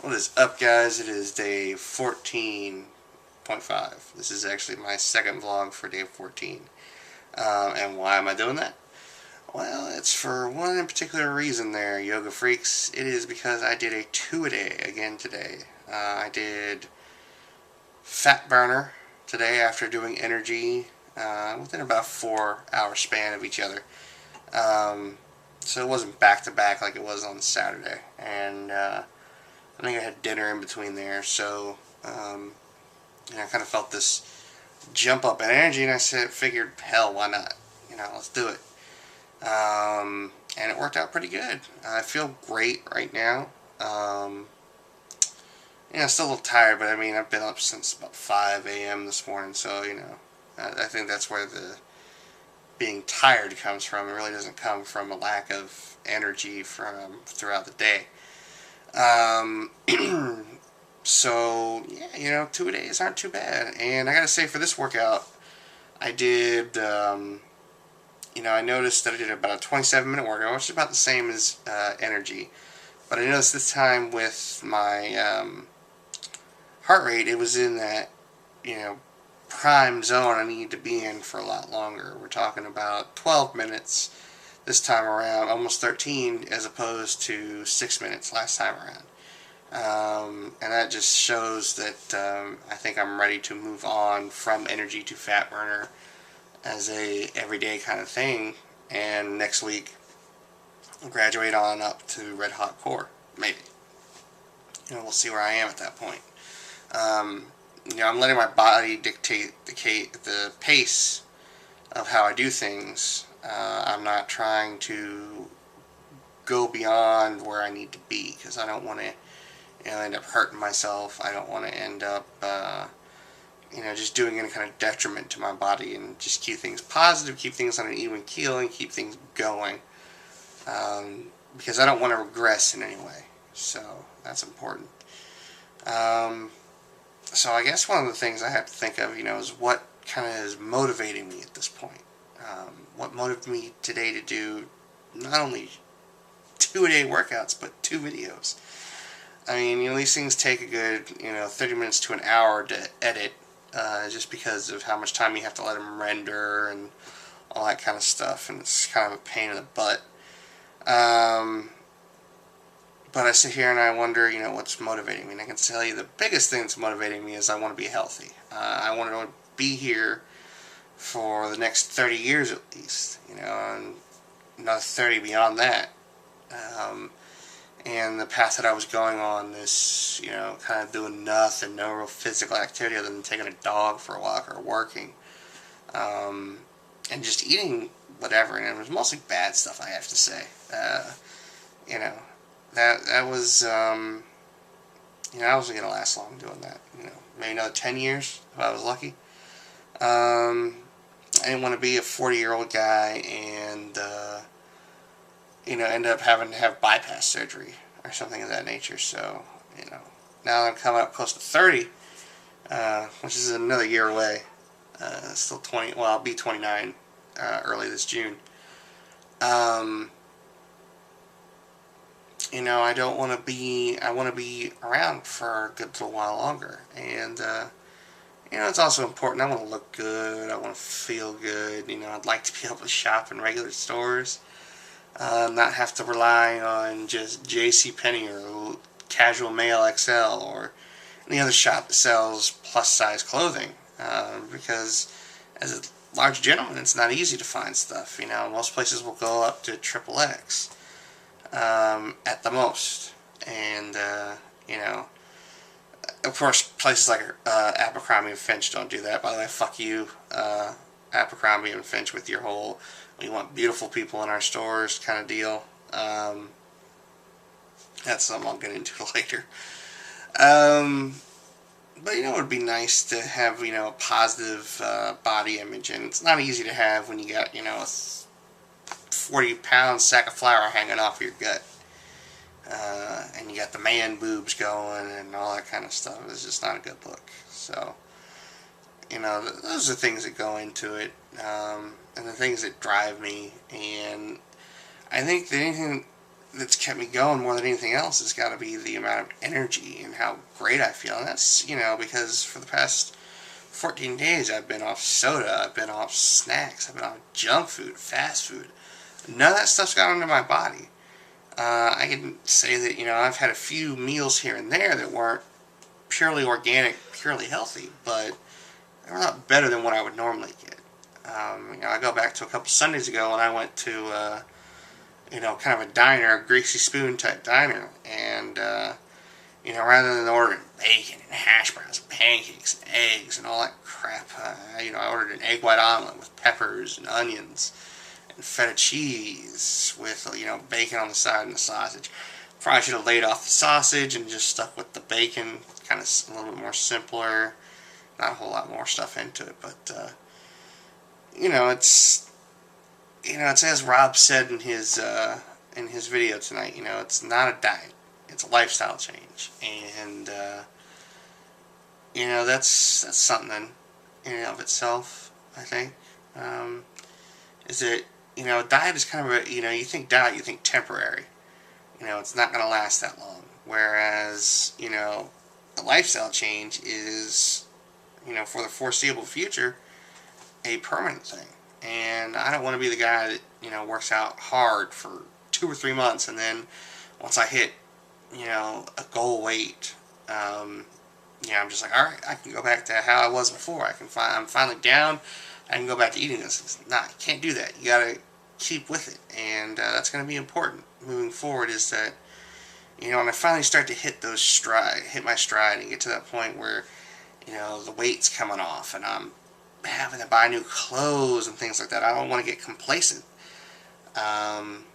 What is up, guys? It is day 14.5. This is actually my second vlog for day 14. And why am I doing that? Well, it's for one in particular reason there, yoga freaks. It is because I did a 2-a-day again today. I did fat burner today after doing energy within about a 4-hour span of each other. So it wasn't back to back like it was on Saturday. And I think I had dinner in between there, so I kind of felt this jump up in energy, and figured, hell, why not? Let's do it. And it worked out pretty good. I feel great right now. Still a little tired, but I mean, I've been up since about 5 a.m. this morning, so, I think that's where the being tired comes from. It really doesn't come from a lack of energy from throughout the day. So, yeah, 2 days aren't too bad. And I gotta say, for this workout, I did, I noticed that I did about a 27-minute workout, which is about the same as energy. But I noticed this time with my heart rate, it was in that, prime zone I need to be in for a lot longer. We're talking about 12 minutes this time around, almost 13, as opposed to 6 minutes last time around. And that just shows that I think I'm ready to move on from energy to fat burner as a everyday kind of thing. And next week, I'll graduate on up to red hot core, maybe. We'll see where I am at that point. I'm letting my body dictate the pace of how I do things. I'm not trying to go beyond where I need to be, because I don't want to end up hurting myself. I don't want to end up just doing any kind of detriment to my body, and just keep things positive, keep things on an even keel, and keep things going, because I don't want to regress in any way. So that's important. So I guess one of the things I have to think of, is what kind of is motivating me at this point. What motivated me today to do not only 2-a-day workouts, but 2 videos. I mean, these things take a good, 30 minutes to an hour to edit, just because of how much time you have to let them render and all that kind of stuff, and it's kind of a pain in the butt. But I sit here and I wonder, what's motivating me. And I can tell you the biggest thing that's motivating me is I want to be healthy. I want to be here for the next 30 years at least, and another 30 beyond that. And the path that I was going on, this, kind of doing nothing, no real physical activity other than taking a dog for a walk or working, and just eating whatever, and it was mostly bad stuff, I have to say. That was, I wasn't going to last long doing that, maybe another 10 years if I was lucky. I didn't want to be a 40-year-old guy and, end up having to have bypass surgery or something of that nature. So, now that I'm coming up close to 30, which is another year away, still 20, well, I'll be 29 early this June. I don't want to be, I want to be around for a good little while longer. And, it's also important. I want to look good. I want to feel good. I'd like to be able to shop in regular stores. Not have to rely on just JCPenney or Casual Male XL or any other shop that sells plus-size clothing. Because as a large gentleman, it's not easy to find stuff. Most places will go up to XXX. At the most. And, of course, places like Abercrombie and Finch don't do that. By the way, fuck you, Abercrombie and Finch, with your whole, we want beautiful people in our stores kind of deal. That's something I'll get into later. But, it would be nice to have, a positive body image. And it's not easy to have when you got, a 40-pound sack of flour hanging off your gut, and you got the man boobs going and all that kind of stuff. It's just not a good look. So, those are things that go into it, and the things that drive me. And I think that anything that's kept me going more than anything else has got to be the amount of energy and how great I feel. And that's, because for the past 14 days I've been off soda, I've been off snacks, I've been off junk food, fast food. None of that stuff's got into my body. I can say that, I've had a few meals here and there that weren't purely organic, purely healthy, but they're a lot better than what I would normally get. I go back to a couple Sundays ago and I went to, kind of a diner, a greasy spoon type diner, and, rather than ordering bacon and hash browns and pancakes and eggs and all that crap, I ordered an egg white omelet with peppers and onions and feta cheese with, bacon on the side and the sausage. Probably should have laid off the sausage and just stuck with the bacon, kind of a little bit more simpler, not a whole lot more stuff into it, but, it's as Rob said in his video tonight, it's not a diet, it's a lifestyle change, and, that's something in and of itself, I think, is that, diet is kind of you think diet, you think temporary. It's not going to last that long. Whereas, a lifestyle change is, for the foreseeable future, a permanent thing. And I don't want to be the guy that, works out hard for 2 or 3 months, and then once I hit, a goal weight, I'm just like, all right, I can go back to how I was before. I'm finally down. I can go back to eating this. Nah, you can't do that. You gotta keep with it, and that's going to be important moving forward. Is that when I finally start to hit my stride, and get to that point where the weight's coming off, and I'm having to buy new clothes and things like that. I don't want to get complacent, and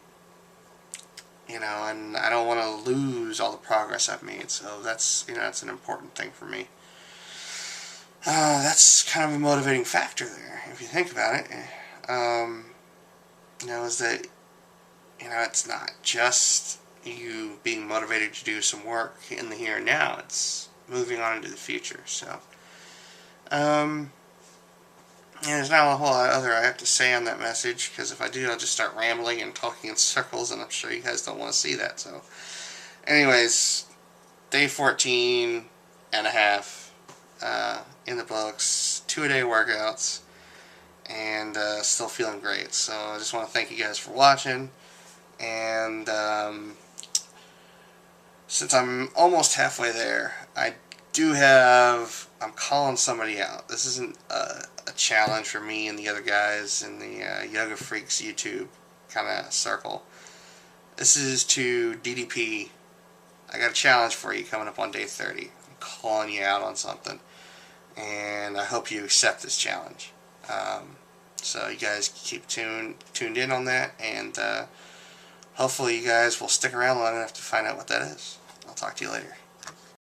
I don't want to lose all the progress I've made. So that's that's an important thing for me. That's kind of a motivating factor there, if you think about it. Is that, it's not just you being motivated to do some work in the here and now, it's moving on into the future. So, there's not a whole lot other I have to say on that message, because if I do, I'll just start rambling and talking in circles, and I'm sure you guys don't want to see that. So, anyways, day 14 and a half in the books, 2-a-day workouts, and still feeling great. So I just want to thank you guys for watching, and since I'm almost halfway there, I'm calling somebody out. This isn't a challenge for me and the other guys in the Yoga Freaks YouTube kind of circle. This is to DDP. I got a challenge for you coming up on day 30. I'm calling you out on something, and I hope you accept this challenge. So you guys keep tuned in on that, and hopefully you guys will stick around long enough to find out what that is. I'll talk to you later.